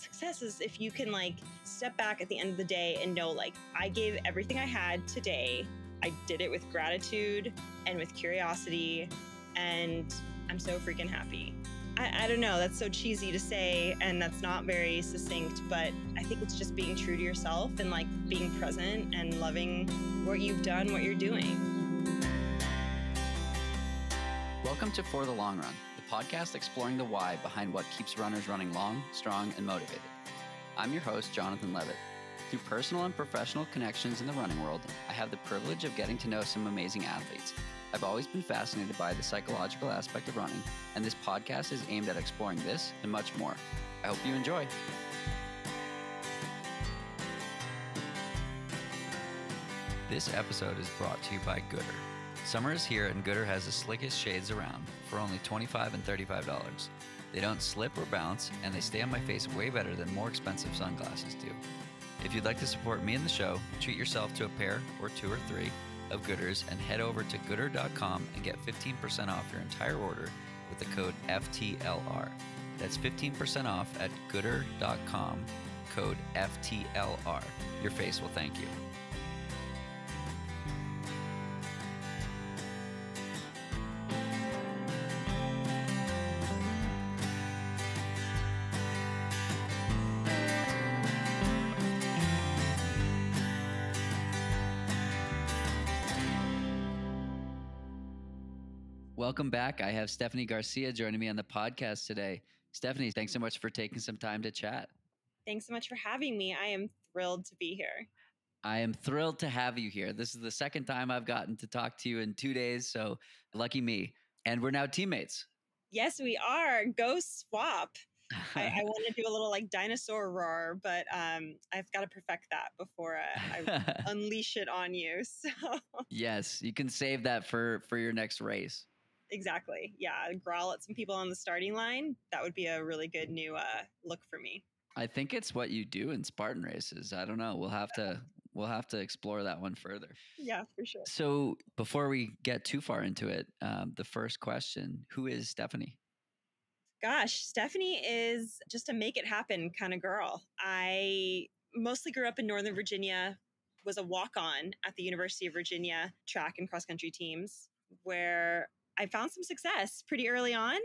success is if you can like step back at the end of the day and know like I gave everything I had today. I did it with gratitude and with curiosity, and I'm so freaking happy. I don't know, that's so cheesy to say and that's not very succinct, but I think it's just being true to yourself and like being present and loving what you've done, what you're doing. Welcome to For the Long Run, the podcast exploring the why behind what keeps runners running long, strong, and motivated. I'm your host, Jonathan Levitt. Through personal and professional connections in the running world, I have the privilege of getting to know some amazing athletes. I've always been fascinated by the psychological aspect of running, and this podcast is aimed at exploring this and much more. I hope you enjoy. This episode is brought to you by Goodr. Summer is here and Goodr has the slickest shades around for only $25 and $35. They don't slip or bounce, and they stay on my face way better than more expensive sunglasses do. If you'd like to support me and the show, treat yourself to a pair or two or three of Goodrs and head over to Goodr.com and get 15% off your entire order with the code FTLR. That's 15% off at Goodr.com, code FTLR. Your face will thank you. Welcome back. I have Stephanie Garcia joining me on the podcast today. Stephanie, thanks so much for taking some time to chat. Thanks so much for having me. I am thrilled to be here. I am thrilled to have you here. This is the second time I've gotten to talk to you in 2 days, so lucky me. And we're now teammates. Yes, we are. Go swap. I want to do a little like dinosaur roar, but I've got to perfect that before I unleash it on you. So yes, you can save that for your next race. Exactly. Yeah. Growl at some people on the starting line. That would be a really good new look for me. I think it's what you do in Spartan races. I don't know. We'll have to explore that one further. Yeah, for sure. So before we get too far into it, the first question, who is Stephanie? Gosh, Stephanie is just a make it happen kind of girl. I mostly grew up in Northern Virginia, was a walk-on at the University of Virginia track and cross-country teams, where I found some success pretty early on,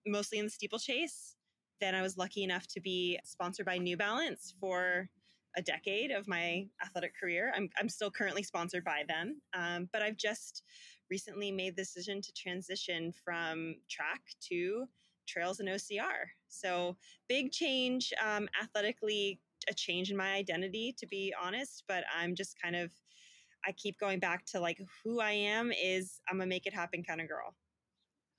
mostly in the steeplechase. Then I was lucky enough to be sponsored by New Balance for a decade of my athletic career. I'm still currently sponsored by them, but I've just recently made the decision to transition from track to trails and OCR. So big change athletically, a change in my identity, to be honest, but I'm just I keep going back to like who I am is I'm a make it happen kind of girl.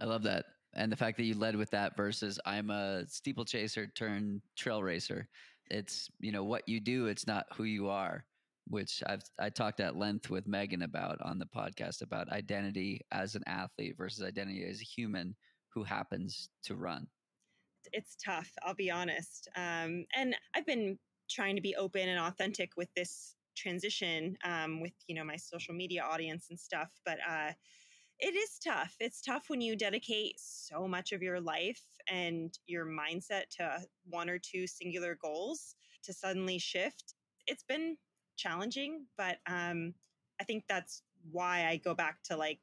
I love that. And the fact that you led with that versus I'm a steeplechaser turned trail racer. It's, what you do. It's not who you are, which I talked at length with Megan about on the podcast about identity as an athlete versus identity as a human who happens to run. It's tough. I'll be honest. And I've been trying to be open and authentic with this transition with, my social media audience and stuff. But it is tough. It's tough when you dedicate so much of your life and your mindset to one or two singular goals to suddenly shift. It's been challenging, but I think that's why I go back to like,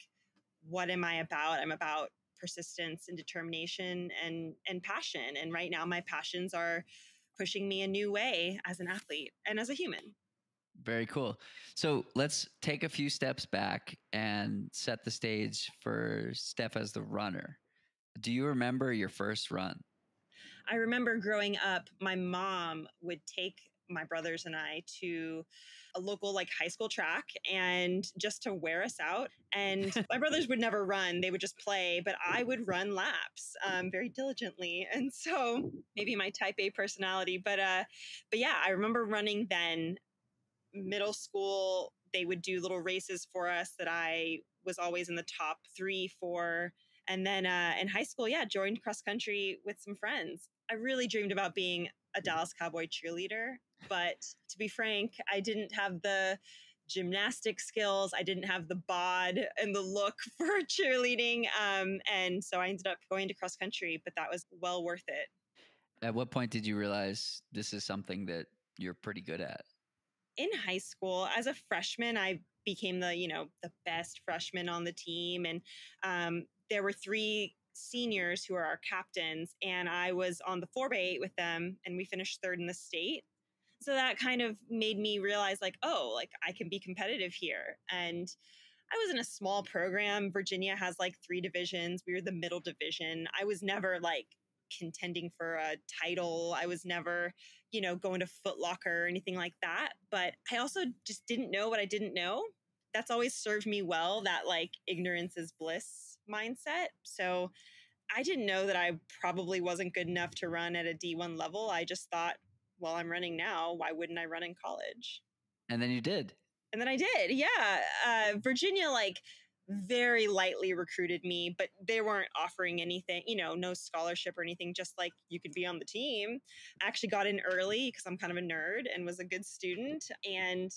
what am I about? I'm about persistence and determination and passion. And right now my passions are pushing me a new way as an athlete and as a human. Very cool. So let's take a few steps back and set the stage for Steph as the runner. Do you remember your first run? I remember growing up, my mom would take my brothers and I to a local like high school track and just to wear us out. And my brothers would never run. They would just play, but I would run laps very diligently. And so maybe my type A personality, but yeah, I remember running then. Middle school, they would do little races for us that I was always in the top 3, 4. And then in high school, joined cross country with some friends. I really dreamed about being a Dallas Cowboy cheerleader. But to be frank, I didn't have the gymnastic skills. I didn't have the bod and the look for cheerleading. And so I ended up going to cross country, but that was well worth it. At what point did you realize this is something that you're pretty good at? In high school, as a freshman, I became the best freshman on the team. And there were three seniors who are our captains, and I was on the 4x8 with them, and we finished third in the state. So that kind of made me realize, like, oh, like I can be competitive here. And I was in a small program. Virginia has like three divisions. We were the middle division. I was never like contending for a title. I was never, going to Foot Locker or anything like that. But I also just didn't know what I didn't know. That's always served me well, that like ignorance is bliss mindset. So I didn't know that I probably wasn't good enough to run at a D1 level. I just thought, well, I'm running now. Why wouldn't I run in college? And then you did. And then I did. Yeah. Virginia, like, very lightly recruited me, but they weren't offering anything, no scholarship or anything, just like you could be on the team. I actually got in early because I'm kind of a nerd and was a good student. And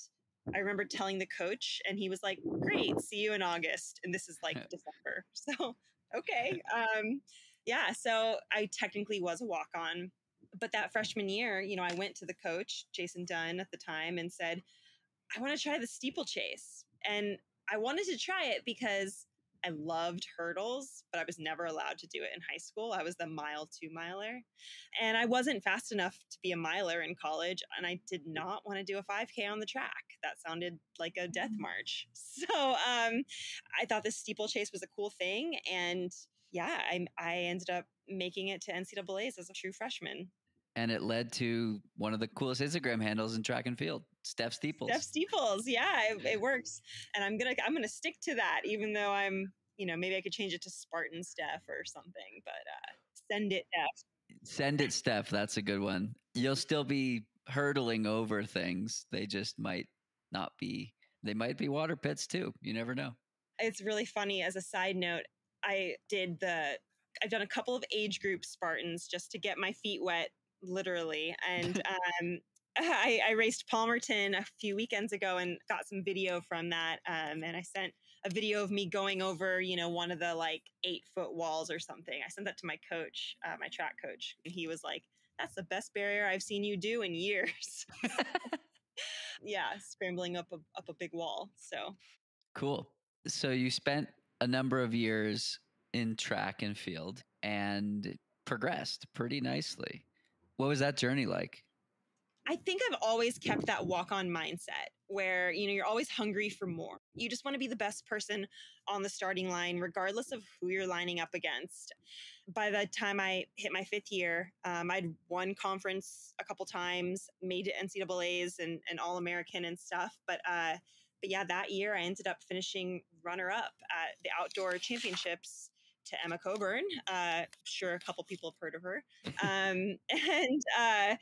I remember telling the coach, and he was like, great, see you in August. And this is like December. So, okay. Yeah. So I technically was a walk on. But that freshman year, I went to the coach, Jason Dunn at the time, and said, I want to try the steeplechase. And I wanted to try it because I loved hurdles, but I was never allowed to do it in high school. I was the mile 2-miler. And I wasn't fast enough to be a miler in college. And I did not want to do a 5K on the track. That sounded like a death march. So I thought this steeplechase was a cool thing. And yeah, I ended up making it to NCAAs as a true freshman. And it led to one of the coolest Instagram handles in track and field, Steph Steeples. Steph Steeples, yeah, it works, and I'm gonna stick to that, even though I'm, maybe I could change it to Spartan Steph or something. But send it, Steph. Send it, Steph. That's a good one. You'll still be hurdling over things. They just might not be. They might be water pits too. You never know. It's really funny. As a side note, I've done a couple of age group Spartans just to get my feet wet, literally. And I raced Palmerton a few weekends ago and got some video from that. And I sent a video of me going over, one of the like 8-foot walls or something. I sent that to my coach, my track coach. And he was like, that's the best barrier I've seen you do in years. Yeah, scrambling up a big wall. So cool. So you spent a number of years in track and field and progressed pretty nicely. What was that journey like? I think I've always kept that walk-on mindset where, you're always hungry for more. You just want to be the best person on the starting line, regardless of who you're lining up against. By the time I hit my 5th year, I'd won conference a couple times, made it NCAAs and All-American and stuff. But yeah, that year I ended up finishing runner-up at the outdoor championships to Emma Coburn. Sure, a couple people have heard of her. And I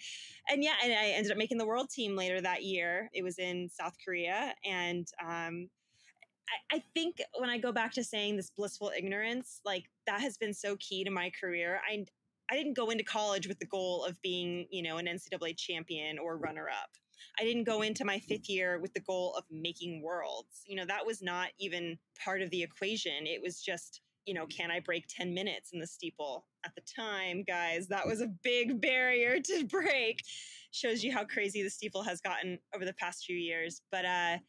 ended up making the world team later that year. It was in South Korea. And I think when I go back to saying this blissful ignorance, like that has been so key to my career. I didn't go into college with the goal of being, an NCAA champion or runner up. I didn't go into my 5th year with the goal of making worlds. That was not even part of the equation. It was just, can I break 10 minutes in the steeple? At the time, guys, that was a big barrier to break. Shows you how crazy the steeple has gotten over the past few years. But I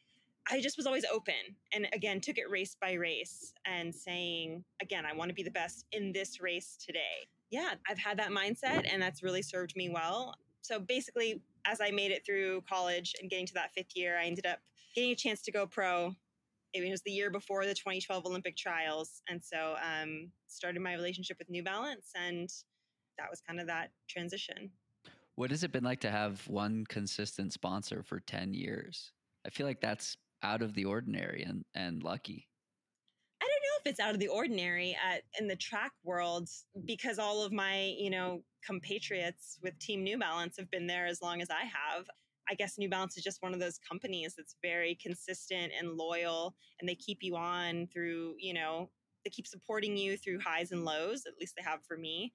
just was always open. And again, took it race by race and saying, again, I want to be the best in this race today. Yeah, I've had that mindset and that's really served me well. So basically, as I made it through college and getting to that 5th year, I ended up getting a chance to go pro. It was the year before the 2012 Olympic trials. And so started my relationship with New Balance, and that was kind of that transition. What has it been like to have one consistent sponsor for 10 years? I feel like that's out of the ordinary and lucky. I don't know if it's out of the ordinary in the track world, because all of my, compatriots with Team New Balance have been there as long as I have. I guess New Balance is just one of those companies that's very consistent and loyal, and they keep you on through, they keep supporting you through highs and lows. At least they have for me.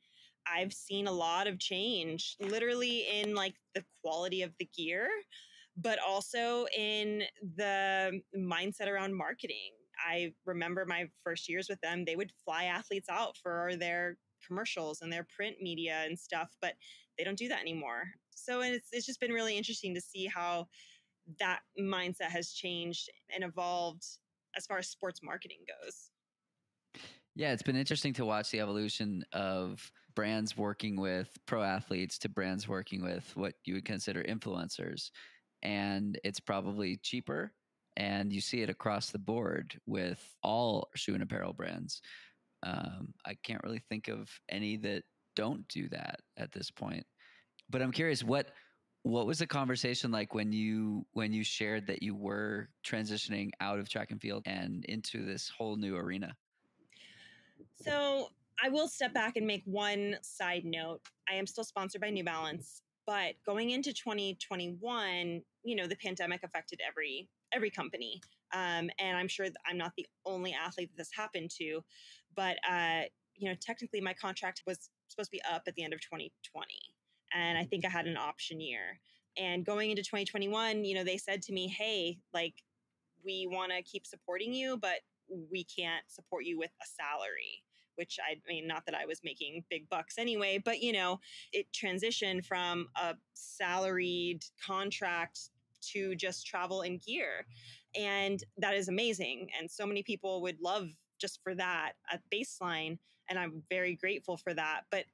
I've seen a lot of change, literally in like the quality of the gear, but also in the mindset around marketing. I remember my first years with them, they would fly athletes out for their commercials and their print media and stuff, but they don't do that anymore. So it's just been really interesting to see how that mindset has changed and evolved as far as sports marketing goes. Yeah, it's been interesting to watch the evolution of brands working with pro athletes to brands working with what you would consider influencers. And it's probably cheaper. And you see it across the board with all shoe and apparel brands. I can't really think of any that don't do that at this point. But I'm curious, what was the conversation like when you shared that you were transitioning out of track and field and into this whole new arena? So I will step back and make one side note. I am still sponsored by New Balance, but going into 2021, the pandemic affected every company. And I'm sure that I'm not the only athlete that this happened to, but technically my contract was supposed to be up at the end of 2020. And I think I had an option year. And going into 2021, they said to me, hey, like, we want to keep supporting you, but we can't support you with a salary, which I mean, not that I was making big bucks anyway, but it transitioned from a salaried contract to just travel and gear. And that is amazing. And so many people would love just for that at baseline. And I'm very grateful for that. But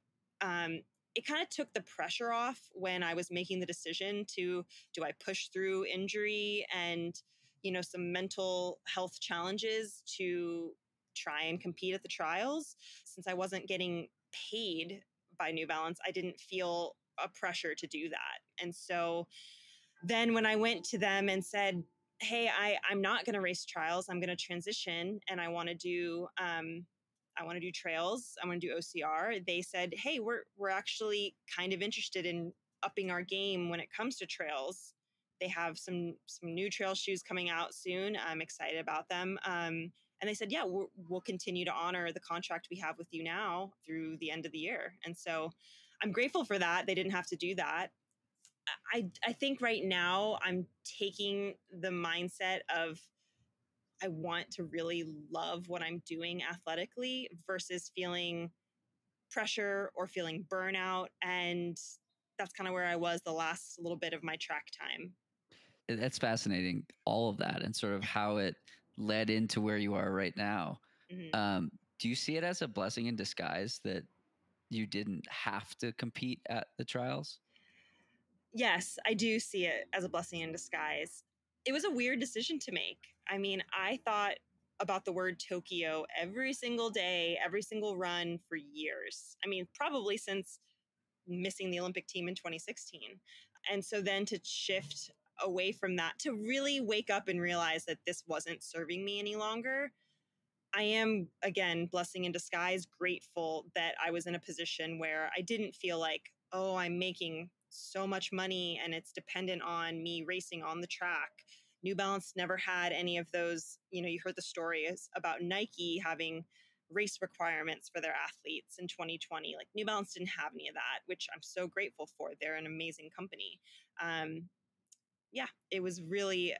it kind of took the pressure off when I was making the decision to, do I push through injury and some mental health challenges to try and compete at the trials? Since I wasn't getting paid by New Balance, I didn't feel a pressure to do that. And so then when I went to them and said, hey, I'm not going to race trials, I'm going to transition and I want to do trails, I want to do OCR. They said, hey, we're actually kind of interested in upping our game when it comes to trails. They have some new trail shoes coming out soon. I'm excited about them. And they said, yeah, we'll continue to honor the contract we have with you now through the end of the year. And so I'm grateful for that. They didn't have to do that. I think right now I'm taking the mindset of, I want to really love what I'm doing athletically versus feeling pressure or feeling burnout. And that's kind of where I was the last little bit of my track time. That's fascinating, all of that, and sort of how it led into where you are right now. Mm-hmm. Do you see it as a blessing in disguise that you didn't have to compete at the trials? Yes, I do see it as a blessing in disguise. It was a weird decision to make. I mean, I thought about the word Tokyo every single day, every single run for years. I mean, probably since missing the Olympic team in 2016. And so then to shift away from that, to really wake up and realize that this wasn't serving me any longer. I am, again, blessing in disguise, grateful that I was in a position where I didn't feel like, oh, I'm making so much money and it's dependent on me racing on the track. New Balance never had any of those. You heard the stories about Nike having race requirements for their athletes in 2020. Like, New Balance didn't have any of that, which I'm so grateful for. They're an amazing company. Yeah, it was really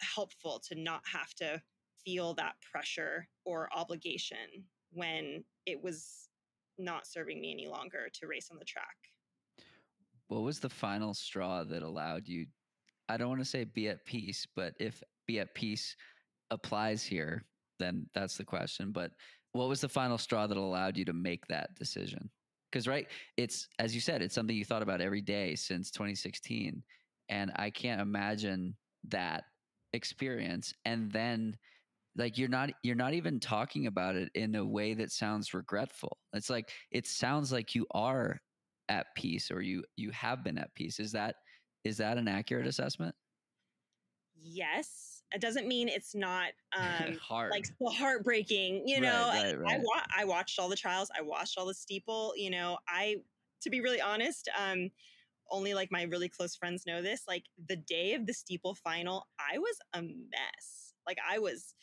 helpful to not have to feel that pressure or obligation when it was not serving me any longer to race on the track. What was the final straw that allowed you, I don't want to say be at peace, but if be at peace applies here, then that's the question. But what was the final straw that allowed you to make that decision? Because, right, it's, as you said, it's something you thought about every day since 2016. And I can't imagine that experience. And then, like, you're not even talking about it in a way that sounds regretful. It's like, it sounds like you are at peace, or you have been at peace. Is that an accurate assessment? Yes, it doesn't mean it's not Hard. like so heartbreaking. Right. I watched all the trials. I watched all the steeple. I, to be really honest, only like my really close friends know this. Like, the day of the steeple final, I was a mess. Like, I was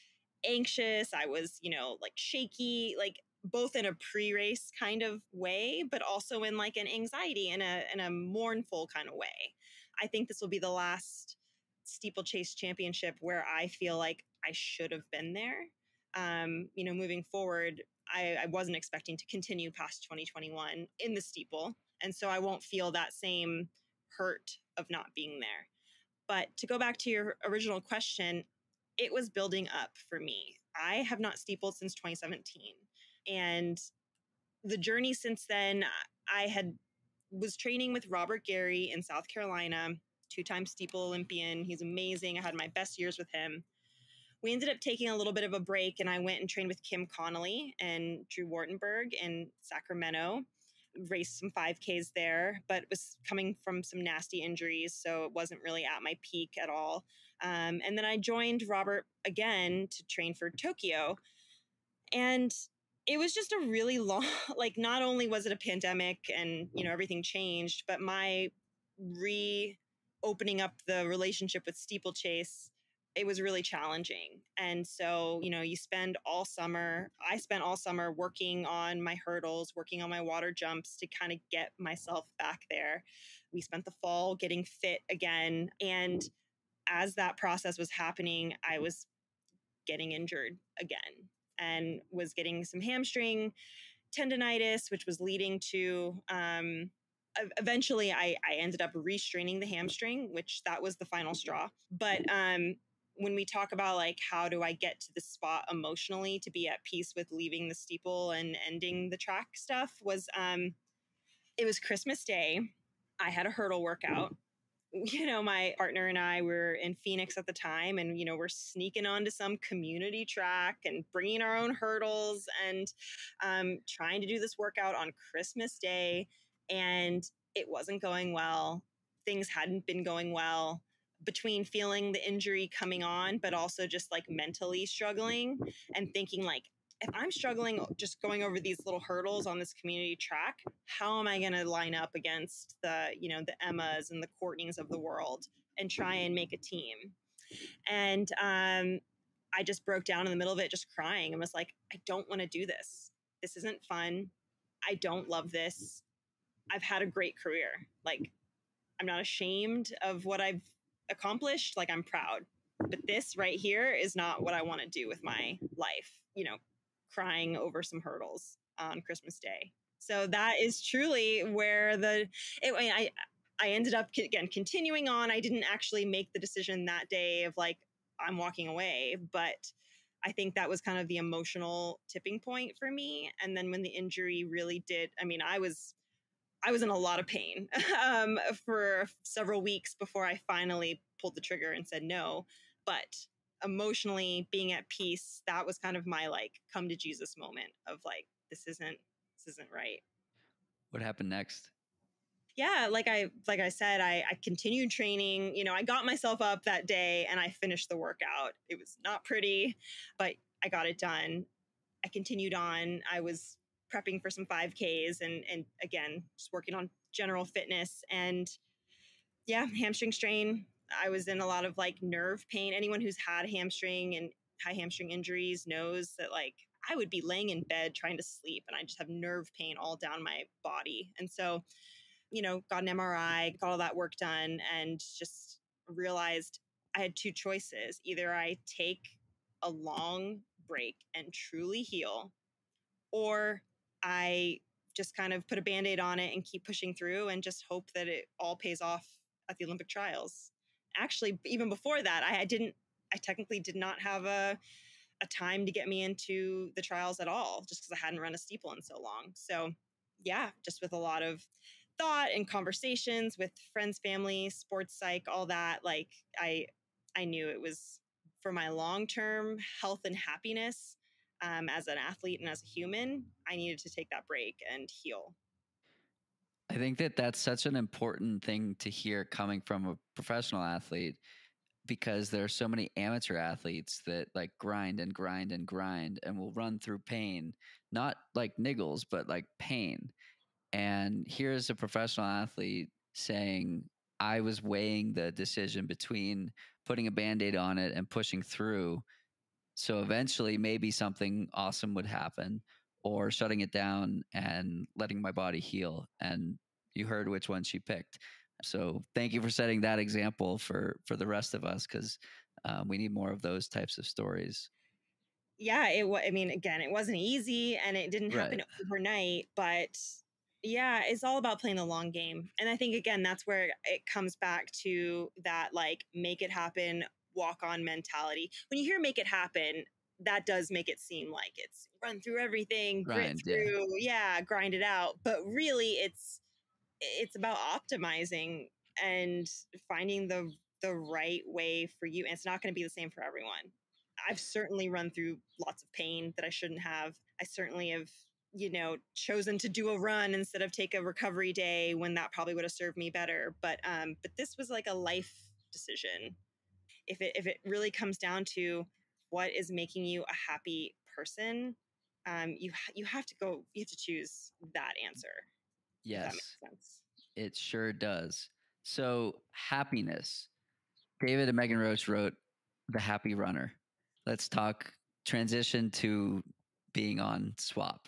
anxious. I was, like, shaky, like, both in a pre-race kind of way, but also in like an anxiety and a mournful kind of way. I think this will be the last steeplechase championship where I feel like I should have been there. Moving forward, I wasn't expecting to continue past 2021 in the steeple. And so I won't feel that same hurt of not being there. But to go back to your original question, it was building up for me. I have not steepled since 2017. And the journey since then, was training with Robert Gary in South Carolina, 2-time steeple Olympian. He's amazing. I had my best years with him. We ended up taking a little bit of a break, and I went and trained with Kim Connolly and Drew Wartenberg in Sacramento. Raced some 5Ks there, but was coming from some nasty injuries, so it wasn't really at my peak at all. And then I joined Robert again to train for Tokyo. And it was just a really long, like, not only was it a pandemic and, everything changed, but my reopening up the relationship with steeplechase, it was really challenging. And so, I spent all summer working on my hurdles, working on my water jumps to kind of get myself back there. We spent the fall getting fit again. And as that process was happening, I was getting injured again and was getting some hamstring tendonitis, which was leading to eventually I ended up restraining the hamstring, which that was the final straw. But when we talk about like, how do I get to the spot emotionally to be at peace with leaving the steeple and ending the track stuff, was it was Christmas Day. I had a hurdle workout. My partner and I were in Phoenix at the time, and, we're sneaking onto some community track and bringing our own hurdles and trying to do this workout on Christmas Day. And it wasn't going well. Things hadn't been going well, between feeling the injury coming on, but also just like mentally struggling and thinking like, if I'm struggling just going over these little hurdles on this community track, how am I going to line up against the Emmas and the Courtneys of the world and try and make a team? And I just broke down in the middle of it, just crying, and was like, I don't want to do this. This isn't fun. I don't love this. I've had a great career. Like, I'm not ashamed of what I've accomplished. Like, I'm proud. But this right here is not what I want to do with my life, crying over some hurdles on Christmas Day. So that is truly where I ended up, again, continuing on. I didn't actually make the decision that day of like, I'm walking away, but I think that was kind of the emotional tipping point for me. And then when the injury really did, I was in a lot of pain for several weeks before I finally pulled the trigger and said no. But emotionally being at peace, that was kind of my like come to Jesus moment of like, this isn't right. What happened next? Yeah, like I said, I continued training. I got myself up that day and I finished the workout. It was not pretty, but I got it done. I continued on. I was prepping for some 5Ks and again, just working on general fitness. And yeah, hamstring strain. I was in a lot of like nerve pain. Anyone who's had hamstring and high hamstring injuries knows that like I would be laying in bed trying to sleep and I just have nerve pain all down my body. And so, got an MRI, got all that work done, and just realized I had two choices. Either I take a long break and truly heal, or I just kind of put a Band-Aid on it and keep pushing through and just hope that it all pays off at the Olympic trials. Actually, even before that, I technically did not have a time to get me into the trials at all, just because I hadn't run a steeple in so long. So yeah, just with a lot of thought and conversations with friends, family, sports psych, all that, like I knew it was for my long-term health and happiness as an athlete and as a human, I needed to take that break and heal. I think that that's such an important thing to hear coming from a professional athlete, because there are so many amateur athletes that like grind and grind and grind and will run through pain, not like niggles, but like pain. And here's a professional athlete saying, I was weighing the decision between putting a Band-Aid on it and pushing through. So eventually maybe something awesome would happen, or shutting it down and letting my body heal. And you heard which one she picked. So thank you for setting that example for the rest of us, because we need more of those types of stories. Yeah, I mean, again, it wasn't easy and it didn't happen Right. overnight, but yeah, it's all about playing the long game. And I think, again, that's where it comes back to that, like, make it happen, walk on mentality. When you hear make it happen, that does make it seem like it's run through everything, grit Grind. Yeah. through, yeah, grind it out. But really, it's about optimizing and finding the right way for you. And it's not going to be the same for everyone. I've certainly run through lots of pain that I shouldn't have. I certainly have, chosen to do a run instead of take a recovery day when that probably would have served me better. But this was like a life decision. If it really comes down to what is making you a happy person, you have to go. You have to choose that answer. If that Yes, makes sense. it sure does. So, happiness. David and Megan Roche wrote The Happy Runner. Let's talk transition to being on swap.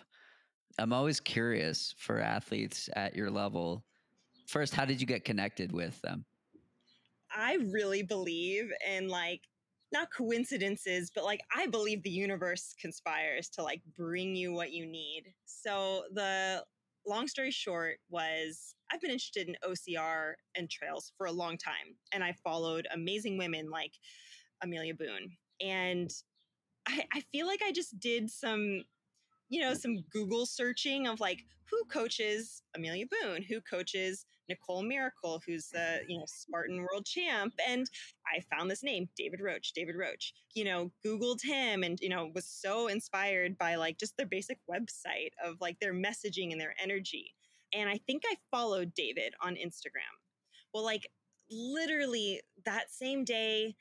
I'm always curious for athletes at your level. First, how did you get connected with them? I really believe in, like, not coincidences, but like I believe the universe conspires to like bring you what you need. So the long story short was I've been interested in OCR and trails for a long time, and I followed amazing women like Amelia Boone. And I feel like I just did some Google searching of like who coaches Amelia Boone, who coaches Nicole Miracle, who's the Spartan world champ, and I found this name, David Roche. David Roche, Googled him, and was so inspired by like just their basic website of like their messaging and their energy. And I think I followed David on Instagram. Well, like literally that same day,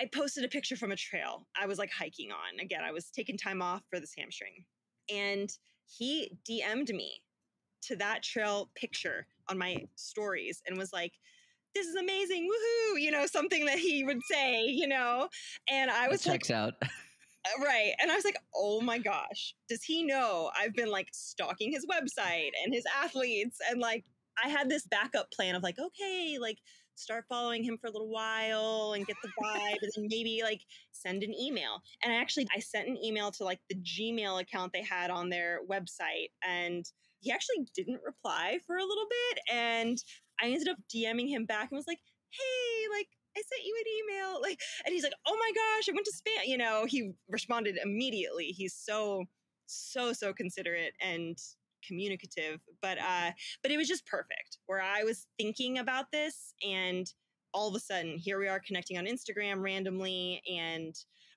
I posted a picture from a trail I was like hiking on. Again, I was taking time off for this hamstring. And he DM'd me to that trail picture on my stories and was like, this is amazing, woohoo, something that he would say, and I That was like, checks out. right. And I was like, oh my gosh, does he know I've been like stalking his website and his athletes? And like, I had this backup plan of like, okay, like start following him for a little while and get the vibe and then maybe like send an email. And I sent an email to like the Gmail account they had on their website. And he actually didn't reply for a little bit. And I ended up DMing him back and was like, hey, like, I sent you an email. Like, and he's like, oh my gosh, I went to spam. He responded immediately. He's so considerate and communicative. But it was just perfect where I was thinking about this and all of a sudden here we are connecting on Instagram randomly. And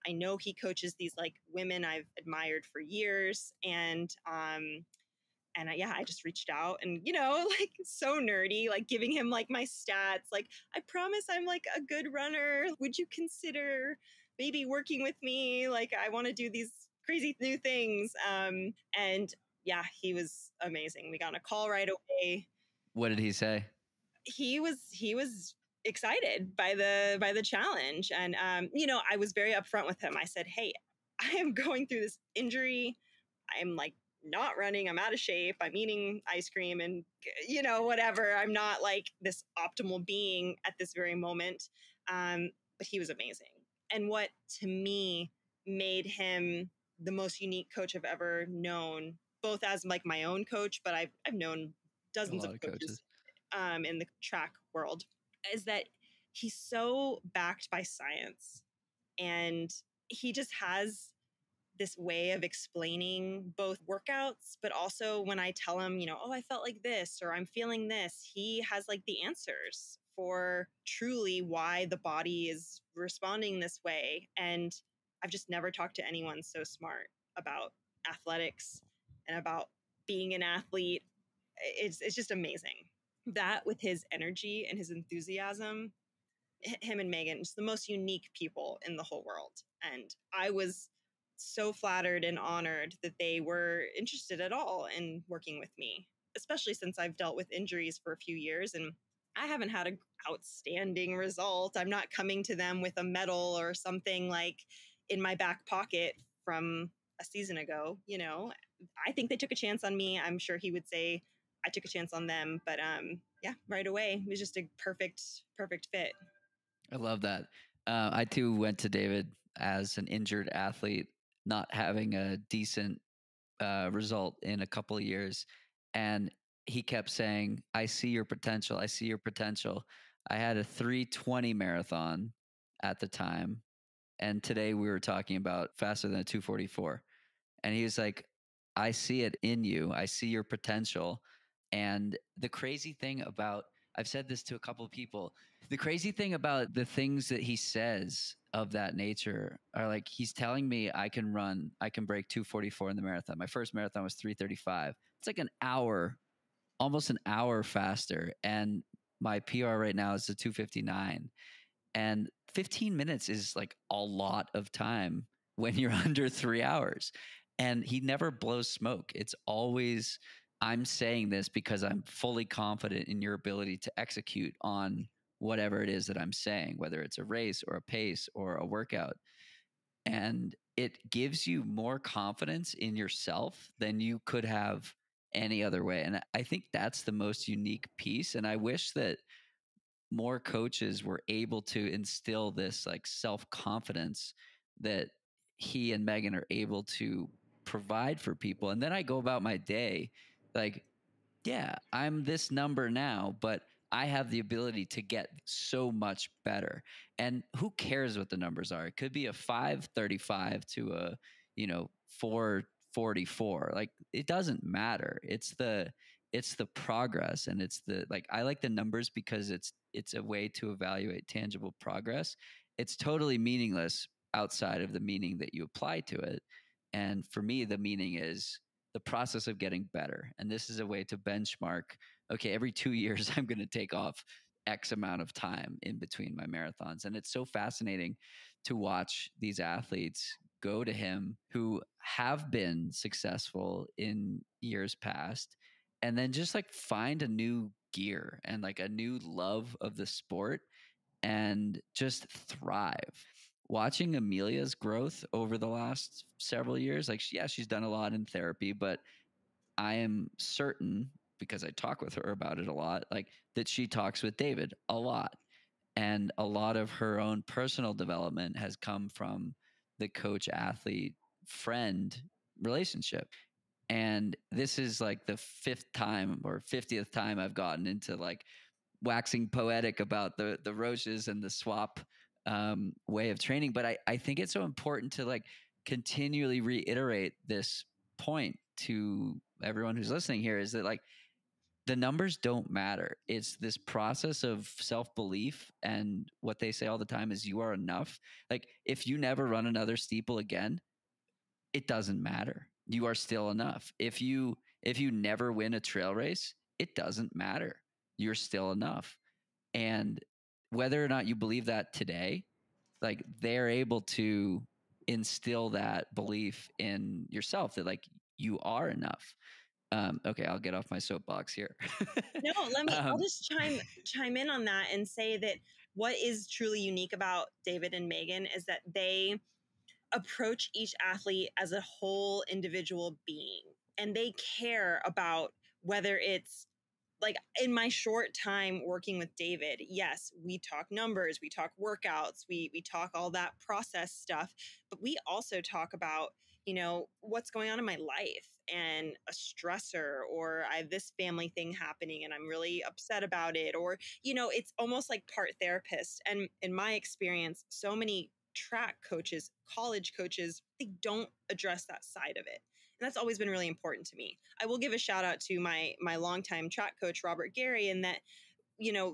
I know he coaches these like women I've admired for years. And yeah, I just reached out and, like so nerdy, like giving him like my stats. Like, I promise I'm like a good runner. Would you consider maybe working with me? Like, I want to do these crazy new things. And yeah, he was amazing. We got on a call right away. What did he say? He was excited by the challenge. And, I was very upfront with him. I said, hey, I am going through this injury. I'm like not running. I'm out of shape. I'm eating ice cream and, whatever. I'm not like this optimal being at this very moment. But he was amazing. And what to me made him the most unique coach I've ever known, both as like my own coach, but I've known A dozens of lot of coaches coaches. in the track world, is that he's so backed by science and he just has this way of explaining both workouts, but also when I tell him, oh, I felt like this or I'm feeling this, he has like the answers for truly why the body is responding this way. And I've just never talked to anyone so smart about athletics and about being an athlete. It's just amazing. That with his energy and his enthusiasm, him and Megan, just the most unique people in the whole world. And I was so flattered and honored that they were interested at all in working with me, especially since I've dealt with injuries for a few years and I haven't had an outstanding result. I'm not coming to them with a medal or something like in my back pocket from a season ago. I think they took a chance on me. I'm sure he would say I took a chance on them, but yeah, right away it was just a perfect fit. I love that. I too went to David as an injured athlete. not having a decent result in a couple of years. And he kept saying, I see your potential. I see your potential. I had a 3:20 marathon at the time. And today we were talking about faster than a 2:44. And he was like, I see it in you. I see your potential. And the crazy thing about, I've said this to a couple of people, the crazy thing about the things that he says of that nature are like, he's telling me I can break 2:44 in the marathon. My first marathon was 3:35. It's like an hour, almost an hour faster. And my PR right now is a 2:59. And 15 minutes is like a lot of time when you're under 3 hours. And he never blows smoke. It's always, I'm saying this because I'm fully confident in your ability to execute on whatever it is that I'm saying, whether it's a race or a pace or a workout. And it gives you more confidence in yourself than you could have any other way. And I think that's the most unique piece. And I wish that more coaches were able to instill this like self-confidence that he and Megan are able to provide for people. And then I go about my day like, yeah, I'm this number now, but I have the ability to get so much better. And who cares what the numbers are? It could be a 5:35 to a, 4:44. Like it doesn't matter. It's the progress, and it's the, like, I like the numbers because it's a way to evaluate tangible progress. It's totally meaningless outside of the meaning that you apply to it. And for me, the meaning is the process of getting better. And this is a way to benchmark, okay, every 2 years, I'm going to take off X amount of time in between my marathons. And it's so fascinating to watch these athletes go to him who have been successful in years past, and then just like find a new gear and like a new love of the sport and just thrive. Watching Amelia's growth over the last several years, like, yeah, she's done a lot in therapy, but I am certain, because I talk with her about it a lot, like that she talks with David a lot. And a lot of her own personal development has come from the coach athlete friend relationship. And this is like the fifth time or 50th time I've gotten into like waxing poetic about the Roches and the swap way of training. But I think it's so important to like continually reiterate this point to everyone who's listening here, is that like the numbers don't matter. It's this process of self-belief. And what they say all the time is you are enough. Like if you never run another steeple again, it doesn't matter. You are still enough. If you never win a trail race, it doesn't matter. You're still enough. And whether or not you believe that today, like they're able to instill that belief in yourself that like you are enough. Okay, I'll get off my soapbox here. No, I'll um, just chime in on that and say that what is truly unique about David and Megan is that they approach each athlete as a whole individual being, and they care about whether it's like in my short time working with David, yes, we talk numbers, we talk workouts, we talk all that process stuff, but we also talk about, what's going on in my life and a stressor, or I have this family thing happening and I'm really upset about it, or, it's almost like part therapist. And in my experience, so many track coaches, college coaches, they don't address that side of it. And that's always been really important to me. I will give a shout out to my longtime track coach, Robert Gary, in that,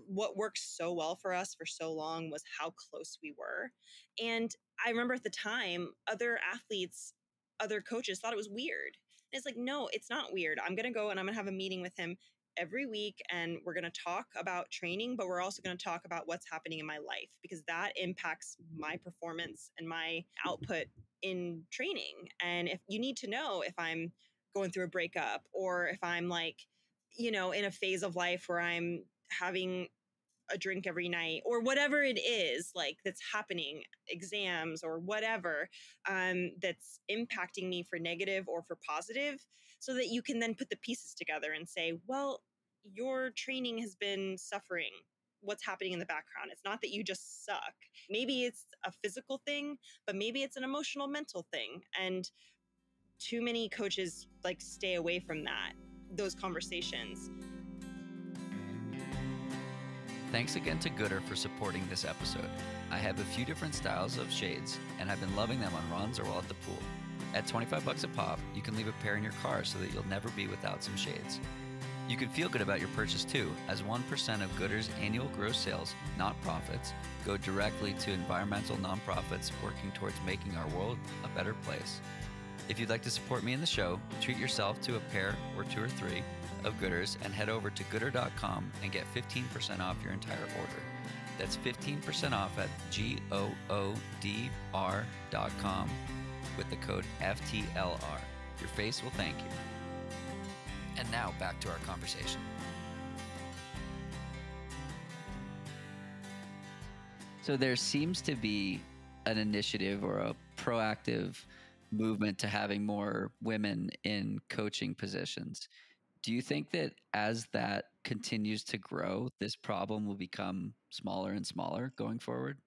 what worked so well for us for so long was how close we were. And I remember at the time, other athletes, other coaches thought it was weird. And it's like, no, it's not weird. I'm going to go and I'm going to have a meeting with him every week, and we're going to talk about training, but we're also going to talk about what's happening in my life, because that impacts my performance and my output in training. And if you need to know if I'm going through a breakup, or if I'm like, in a phase of life where I'm having a drink every night, or whatever it is like that's happening, exams or whatever, that's impacting me for negative or for positive, so that you can then put the pieces together and say, well, your training has been suffering what's happening in the background. It's not that you just suck. Maybe it's a physical thing, but maybe it's an emotional, mental thing. And too many coaches like stay away from those conversations. Thanks again to Goodr for supporting this episode. I have a few different styles of shades, and I've been loving them on runs or while at the pool. At $25 a pop, you can leave a pair in your car so that you'll never be without some shades. You can feel good about your purchase too, as 1% of Goodr's annual gross sales, not profits, go directly to environmental nonprofits working towards making our world a better place. If you'd like to support me in the show, treat yourself to a pair or 2 or 3 of Goodrs and head over to Goodr.com and get 15% off your entire order. That's 15% off at GOODR.com with the code FTLR. Your face will thank you. And now back to our conversation. So there seems to be an initiative or a proactive movement to having more women in coaching positions. Do you think that as that continues to grow, this problem will become smaller and smaller going forward?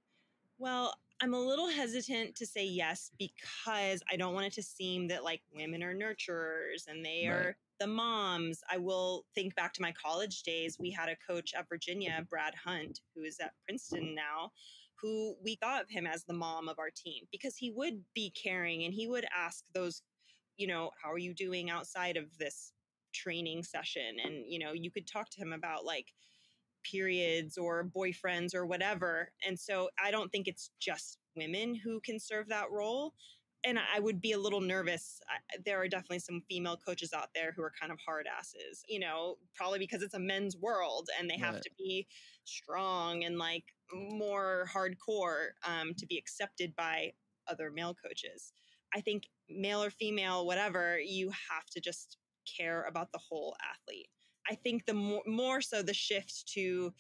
Well, I'm a little hesitant to say yes because I don't want it to seem that like women are nurturers and they are the moms. I will think back to my college days. We had a coach at Virginia, Brad Hunt, who is at Princeton now, who we thought of him as the mom of our team because he would be caring and he would ask those, how are you doing outside of this training session? And, you could talk to him about like periods or boyfriends or whatever. And so I don't think it's just women who can serve that role. And I would be a little nervous. There are definitely some female coaches out there who are kind of hard asses, probably because it's a men's world and they have to be strong and like more hardcore to be accepted by other male coaches. I think male or female, whatever, you have to just care about the whole athlete. I think the more so the shift to,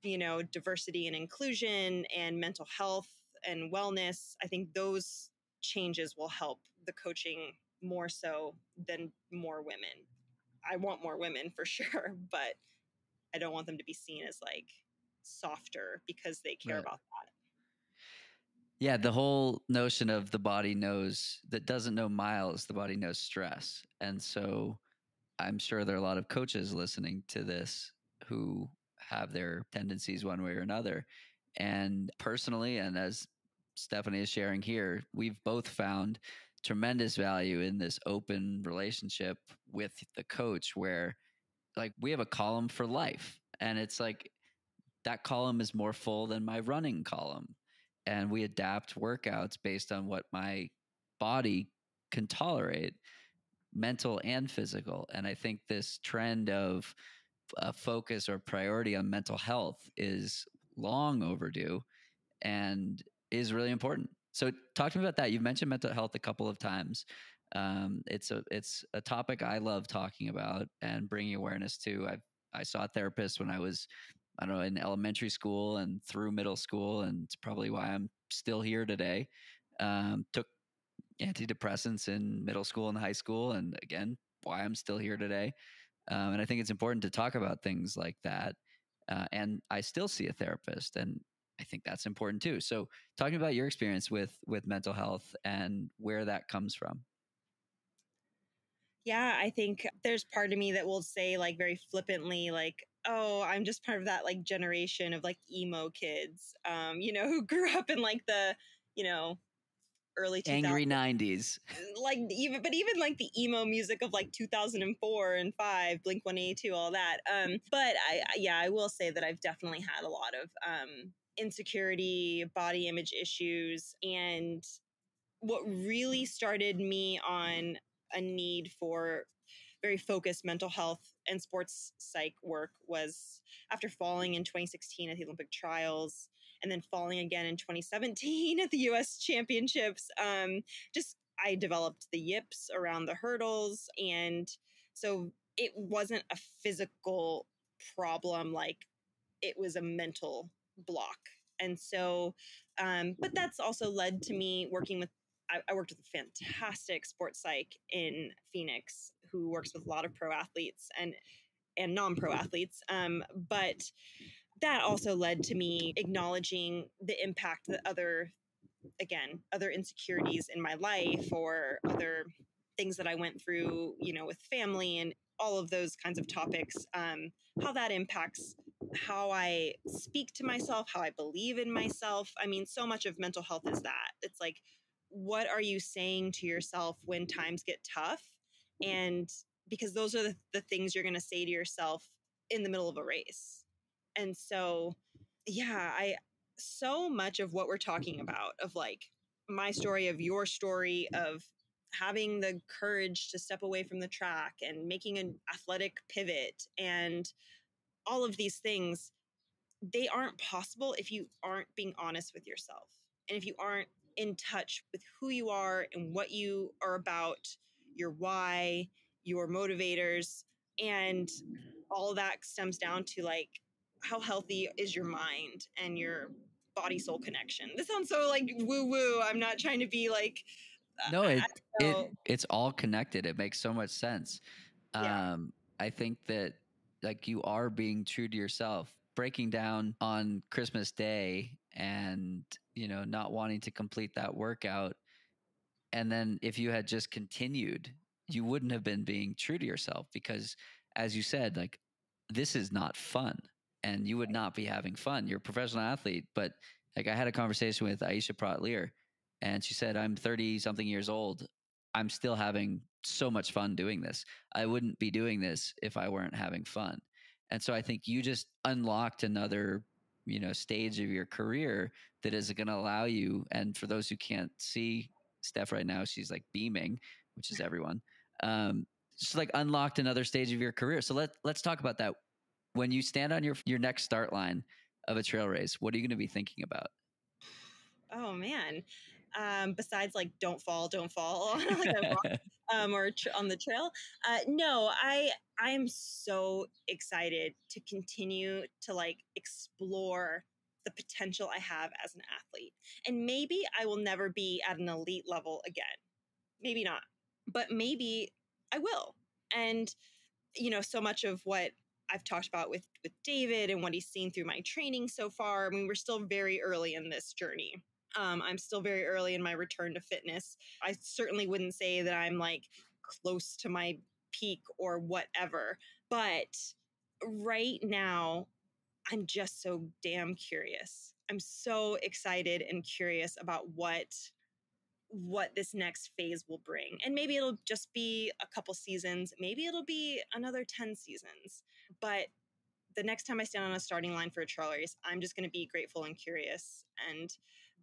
diversity and inclusion and mental health and wellness, I think those changes will help the coaching more so than more women. I want more women for sure, but I don't want them to be seen as like softer because they care about that. Yeah, the whole notion of the body that doesn't know miles, the body knows stress. And so I'm sure there are a lot of coaches listening to this who have their tendencies one way or another. And personally, and as Stephanie is sharing here, we've both found tremendous value in this open relationship with the coach where like we have a column for life. And it's like that column is more full than my running column. And we adapt workouts based on what my body can tolerate, mental and physical. And I think this trend of focus or priority on mental health is long overdue and is really important. So talk to me about that. You've mentioned mental health a couple of times. It's a topic I love talking about and bringing awareness to. I saw a therapist when I was, I don't know, in elementary school and through middle school, and it's probably why I'm still here today. Took antidepressants in middle school and high school, and again, why I'm still here today. And I think it's important to talk about things like that. And I still see a therapist, and I think that's important too. So talking about your experience with mental health and where that comes from. Yeah, I think there's part of me that will say like very flippantly, like, oh, I'm just part of that like generation of like emo kids, who grew up in like the, early 2000s. Angry 90s. Like even like the emo music of like 2004 and 5, Blink 182, all that. But I will say that I've definitely had a lot of insecurity, body image issues. And what really started me on a need for very focused mental health and sports psych work was after falling in 2016 at the Olympic trials and then falling again in 2017 at the US championships. I developed the yips around the hurdles. And so it wasn't a physical problem, like it was a mental block. And so, but that's also led to me working with, I worked with a fantastic sports psych in Phoenix who works with a lot of pro athletes and non-pro athletes. But that also led to me acknowledging the impact that other insecurities in my life or other things that I went through, with family and all of those kinds of topics, how that impacts how I speak to myself, how I believe in myself. I mean, so much of mental health is that. It's like, what are you saying to yourself when times get tough? And because those are the things you're going to say to yourself in the middle of a race. And so, yeah, so much of what we're talking about, of like my story, of your story, of having the courage to step away from the track and making an athletic pivot and all of these things, they aren't possible if you aren't being honest with yourself and if you aren't in touch with who you are and what you are about, your why, your motivators, and all that stems down to like, how healthy is your mind and your body soul connection. This sounds so like woo woo. I'm not trying to be like, No, know. it's all connected. It makes so much sense. Yeah. I think that like you are being true to yourself, breaking down on Christmas Day and, not wanting to complete that workout. And then if you had just continued, you wouldn't have been being true to yourself because, as you said, like this is not fun and you would not be having fun. You're a professional athlete, but like I had a conversation with Aisha Pratlier and she said, I'm 30 something years old. I'm still having so much fun doing this. I wouldn't be doing this if I weren't having fun. And so I think you just unlocked another, stage of your career that is going to allow you. And for those who can't see Steph right now, she's like beaming, which is everyone. Just like unlocked another stage of your career. So let's talk about that. When you stand on your next start line of a trail race, what are you going to be thinking about? Oh man. Besides like don't fall like a rock, or on the trail. No, I am so excited to continue to like explore the potential I have as an athlete. And maybe I will never be at an elite level again. Maybe not. But maybe I will. And so much of what I've talked about with David and what he's seen through my training so far, I mean, we're still very early in this journey. I'm still very early in my return to fitness. I certainly wouldn't say that I'm like close to my peak or whatever, but right now I'm just so damn curious. I'm so excited and curious about what this next phase will bring. And maybe it'll just be a couple seasons, maybe it'll be another 10 seasons. But the next time I stand on a starting line for a trail race, I'm just going to be grateful and curious and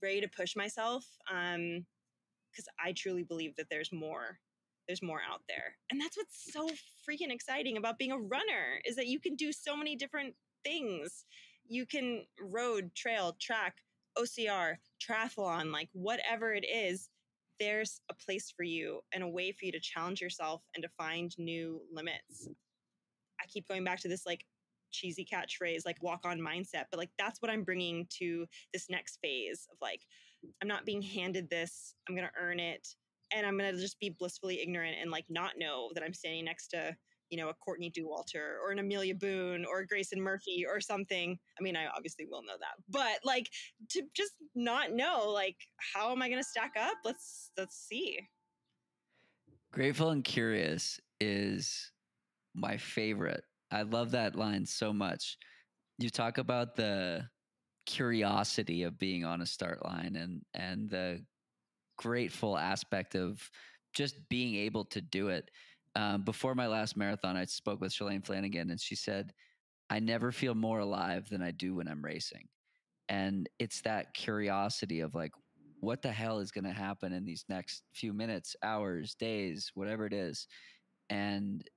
ready to push myself, because I truly believe that there's more. There's more out there. And that's what's so freaking exciting about being a runner, is that you can do so many different things. You can road, trail, track, OCR, triathlon, like whatever it is, there's a place for you and a way for you to challenge yourself and to find new limits. I keep going back to this like cheesy catchphrase, like walk on mindset, but like that's what I'm bringing to this next phase of like, I'm not being handed this, I'm going to earn it. And I'm going to just be blissfully ignorant and like not know that I'm standing next to, a Courtney Dauwalter or an Amelia Boone or a Grayson Murphy or something. I mean, I obviously will know that, but like to just not know, like, how am I going to stack up? Let's see. Grateful and curious is my favorite. I love that line so much. You talk about the curiosity of being on a start line and the grateful aspect of just being able to do it. Before my last marathon, I spoke with Shalane Flanagan, and she said, I never feel more alive than I do when I'm racing. And it's that curiosity of like, what the hell is going to happen in these next few minutes, hours, days, whatever it is. And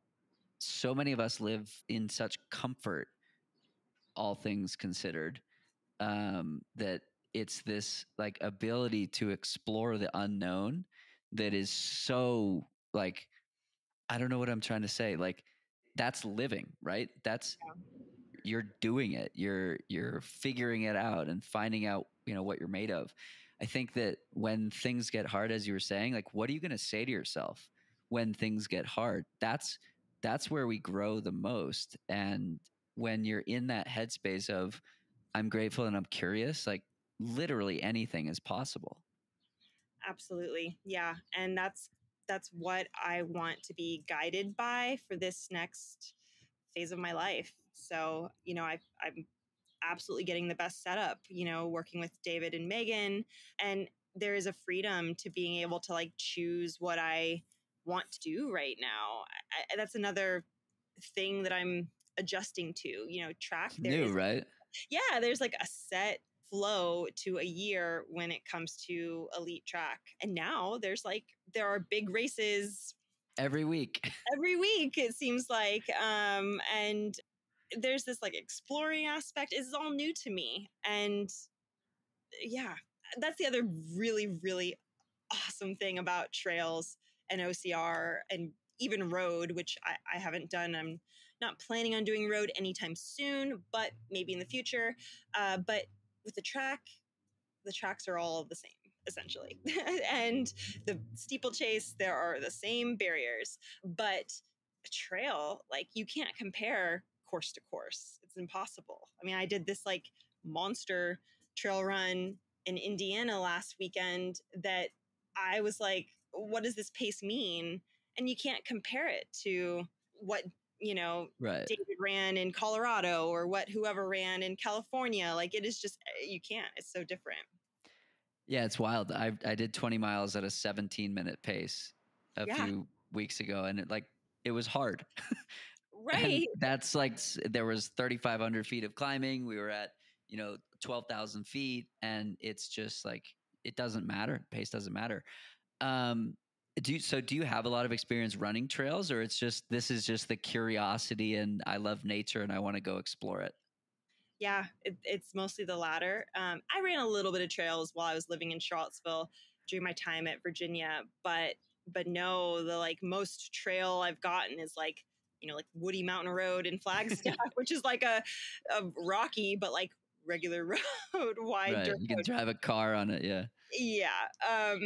so many of us live in such comfort, all things considered, that it's this like ability to explore the unknown that is so like, I don't know what I'm trying to say. Like that's living, right? That's, you're doing it. You're figuring it out and finding out, what you're made of. I think that when things get hard, as you were saying, like, what are you going to say to yourself when things get hard? That's where we grow the most. And when you're in that headspace of I'm grateful and I'm curious, like literally anything is possible. Absolutely. Yeah. And that's what I want to be guided by for this next phase of my life. So, I'm absolutely getting the best setup, working with David and Megan. And there is a freedom to being able to like choose what I want to do right now. That's another thing that I'm adjusting to, track. It's new, right? There's like a set flow to a year when it comes to elite track. And now there are big races every week. Every week, it seems like. And there's this like exploring aspect. It's all new to me. And yeah, that's the other really, really awesome thing about trails and OCR and even road, which I haven't done. I'm not planning on doing road anytime soon, but maybe in the future. But with the tracks are all the same, essentially. And the steeplechase, there are the same barriers, but a trail, like you can't compare course to course. It's impossible. I mean, I did this like monster trail run in Indiana last weekend that I was like, what does this pace mean? And you can't compare it to what, right. David ran in Colorado or what whoever ran in California. Like it is just, you can't. It's so different. Yeah, it's wild. I did 20 miles at a 17-minute pace a few weeks ago, and it was hard. Right. And that's like, there was 3,500 feet of climbing. We were at, 12,000 feet, and it's just like, it doesn't matter. Pace doesn't matter. Do you have a lot of experience running trails, or this is just the curiosity and I love nature and I want to go explore it? Yeah, it's mostly the latter. I ran a little bit of trails while I was living in Charlottesville during my time at Virginia, but no, the like most trail I've gotten is like, like Woody Mountain Road in Flagstaff, which is like a rocky, but like regular road, wide right. dirt You can road. drive a car on it. Yeah. Yeah.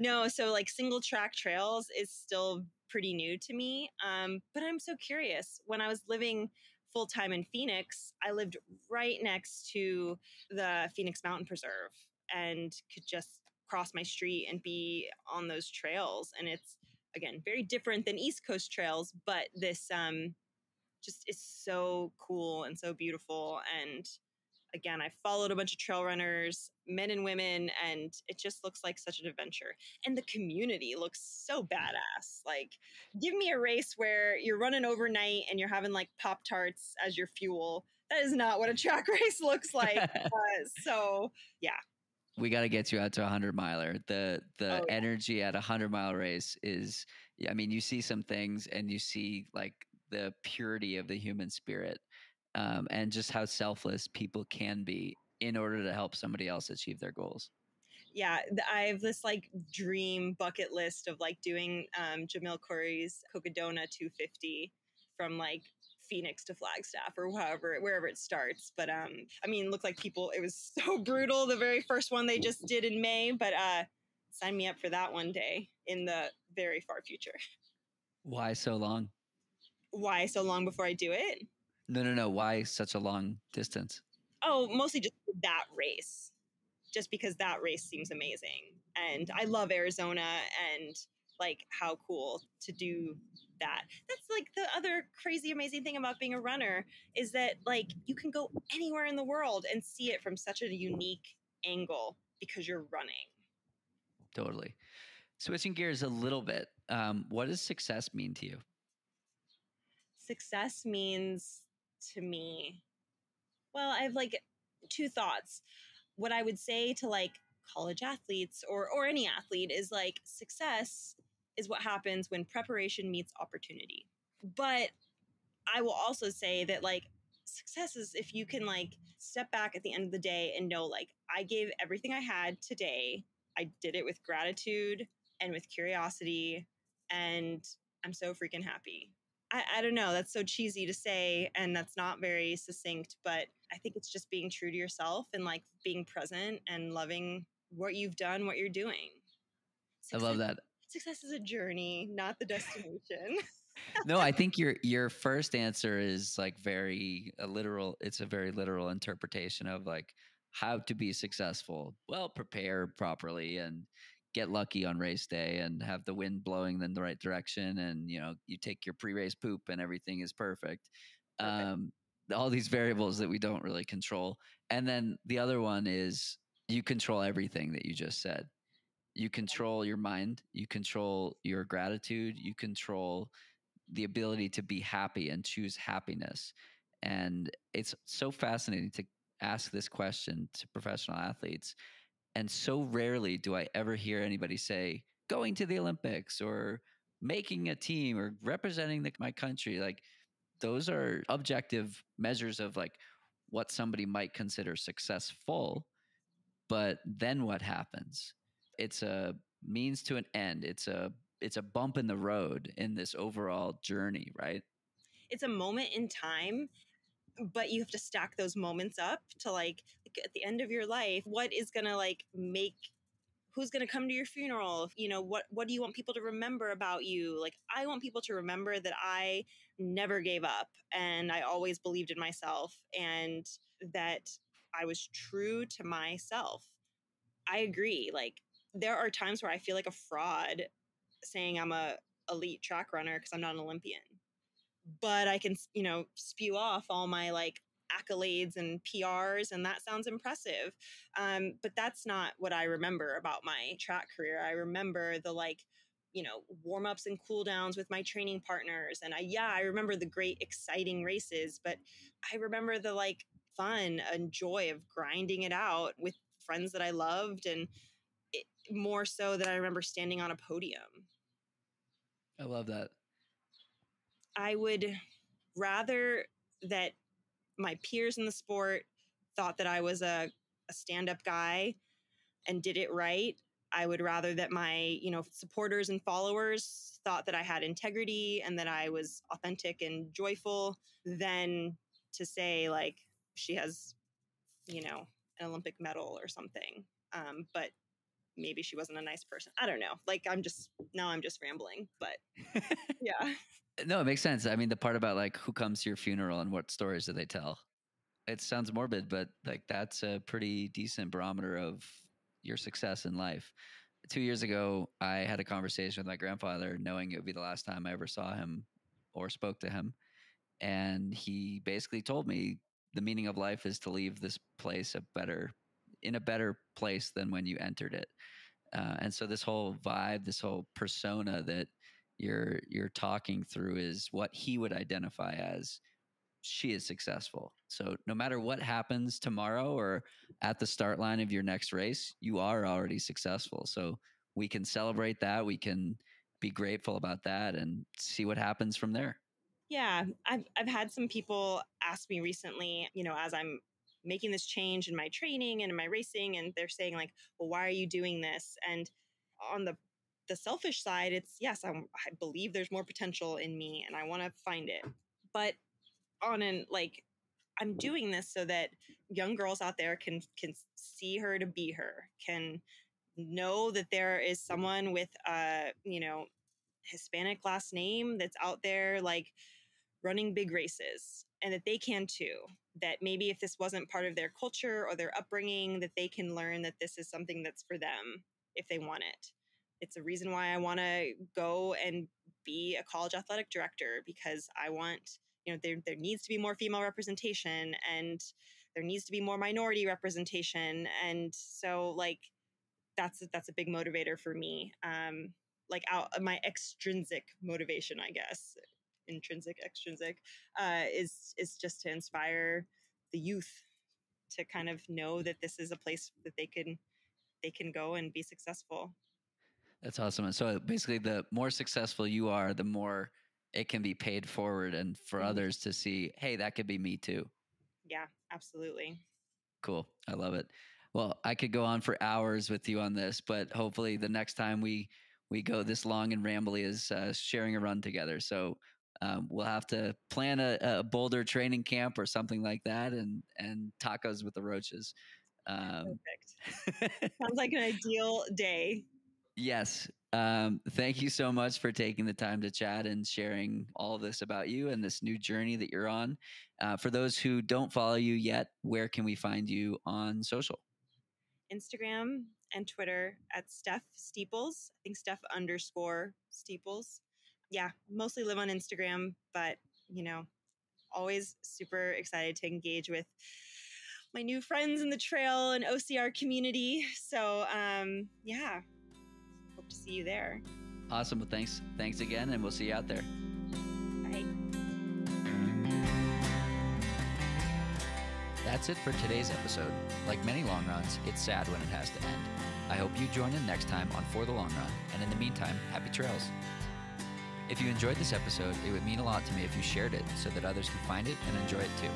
No, so like single track trails is still pretty new to me. But I'm so curious. When I was living full time in Phoenix, I lived right next to the Phoenix Mountain Preserve and could just cross my street and be on those trails. And it's, again, very different than East Coast trails, but this just is so cool and so beautiful. And again, I followed a bunch of trail runners, men and women, and it just looks like such an adventure. And the community looks so badass. Like, give me a race where you're running overnight and you're having like Pop-Tarts as your fuel. That is not what a track race looks like. So, yeah. We got to get you out to 100-miler. The energy at a 100-mile race is, I mean, you see some things and you see like the purity of the human spirit. And just how selfless people can be in order to help somebody else achieve their goals. Yeah, I have this like dream bucket list of like doing Jamil Khoury's Cocodona 250 from like Phoenix to Flagstaff or wherever it starts. But I mean, it looked like it was so brutal. The very first one they just did in May, but sign me up for that one day in the very far future. Why so long? Why so long before I do it? No. Why such a long distance? Oh, mostly just that race. Just because that race seems amazing. And I love Arizona and like how cool to do that. That's like the other crazy, amazing thing about being a runner is that like you can go anywhere in the world and see it from such a unique angle because you're running. Totally. Switching gears a little bit. What does success mean to you? Success means to me, well, I have like two thoughts. What I would say to like college athletes or any athlete is like success is what happens when preparation meets opportunity. But I will also say that like success is if you can like step back at the end of the day and know like I gave everything I had today. I did it with gratitude and with curiosity and I'm so freaking happy. I don't know. That's so cheesy to say, and that's not very succinct, but I think it's just being true to yourself and like being present and loving what you've done, what you're doing. I love that. Success is a journey, not the destination. No, I think your first answer is like very a literal. It's a very literal interpretation of like how to be successful. Well, prepare properly and get lucky on race day and have the wind blowing in the right direction, and you take your pre-race poop and everything is perfect. Perfect. Um, all these variables that we don't really control, and then the other one is you control everything that you just said. You control your mind, you control your gratitude, you control the ability to be happy and choose happiness. And it's so fascinating to ask this question to professional athletes. And so rarely do I ever hear anybody say, going to the Olympics or making a team or representing my country. Like, those are objective measures of like what somebody might consider successful. But then what happens? It's a means to an end. It's a bump in the road in this overall journey, right? It's a moment in time, but you have to stack those moments up to like at the end of your life, what is going to like make who's going to come to your funeral? What do you want people to remember about you? Like, I want people to remember that I never gave up and I always believed in myself and that I was true to myself. I agree. Like, there are times where I feel like a fraud saying I'm a elite track runner because I'm not an Olympian, but I can, spew off all my like accolades and PRs, and that sounds impressive. But that's not what I remember about my track career. I remember the warm ups and cool downs with my training partners. And I remember the great, exciting races, but I remember the like fun and joy of grinding it out with friends that I loved. And more so that I remember standing on a podium. I love that. I would rather that my peers in the sport thought that I was a stand-up guy and did it right. I would rather that my, supporters and followers thought that I had integrity and that I was authentic and joyful than to say like she has, an Olympic medal or something. But maybe she wasn't a nice person. I don't know. Like I'm just rambling, but yeah. No, it makes sense. I mean, the part about like who comes to your funeral and what stories do they tell? It sounds morbid, but like that's a pretty decent barometer of your success in life. 2 years ago, I had a conversation with my grandfather, knowing it would be the last time I ever saw him or spoke to him. And he basically told me the meaning of life is to leave this place in a better place than when you entered it. And so this whole vibe, this whole persona that you're talking through is what he would identify as she is successful. So no matter what happens tomorrow or at the start line of your next race, you are already successful. So we can celebrate that. We can be grateful about that and see what happens from there. Yeah, I've had some people ask me recently, as I'm making this change in my training and in my racing, and they're saying like, "Well, why are you doing this?" And on the selfish side, it's yes, I believe there's more potential in me, and I want to find it. But on an like, I'm doing this so that young girls out there can see her to be her, can know that there is someone with a Hispanic last name that's out there like running big races and that they can too. That maybe if this wasn't part of their culture or their upbringing, that they can learn that this is something that's for them if they want it. It's a reason why I want to go and be a college athletic director because I want, there needs to be more female representation and there needs to be more minority representation. And so like, that's a big motivator for me. Like out my extrinsic motivation, I guess, intrinsic, extrinsic, is just to inspire the youth to kind of know that this is a place that they can go and be successful. That's awesome. And so basically, the more successful you are, the more it can be paid forward and for Mhm. others to see, hey, that could be me too. Yeah, absolutely. Cool. I love it. Well, I could go on for hours with you on this, but hopefully the next time we go this long and rambly is sharing a run together. So we'll have to plan a boulder training camp or something like that, and tacos with the roaches. Um, Perfect. Sounds like an ideal day. yes. Thank you so much for taking the time to chat and sharing all of this about you and this new journey that you're on. For those who don't follow you yet, where can we find you on social? Instagram and Twitter at Steph Steeples. I think Steph_Steeples. Yeah, mostly live on Instagram, but always super excited to engage with my new friends in the trail and OCR community. So yeah, hope to see you there. Awesome. Well, thanks again, and we'll see you out there. Bye. That's it for today's episode. Like many long runs, it's sad when it has to end. I hope you join in next time on For the Long Run, and in the meantime, happy trails. If you enjoyed this episode, it would mean a lot to me if you shared it so that others can find it and enjoy it too.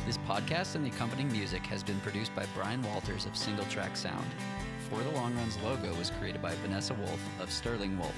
This podcast and the accompanying music has been produced by Brian Walters of Single Track Sound. For the Long Run's logo was created by Vanessa Wolf of Sterling Wolf.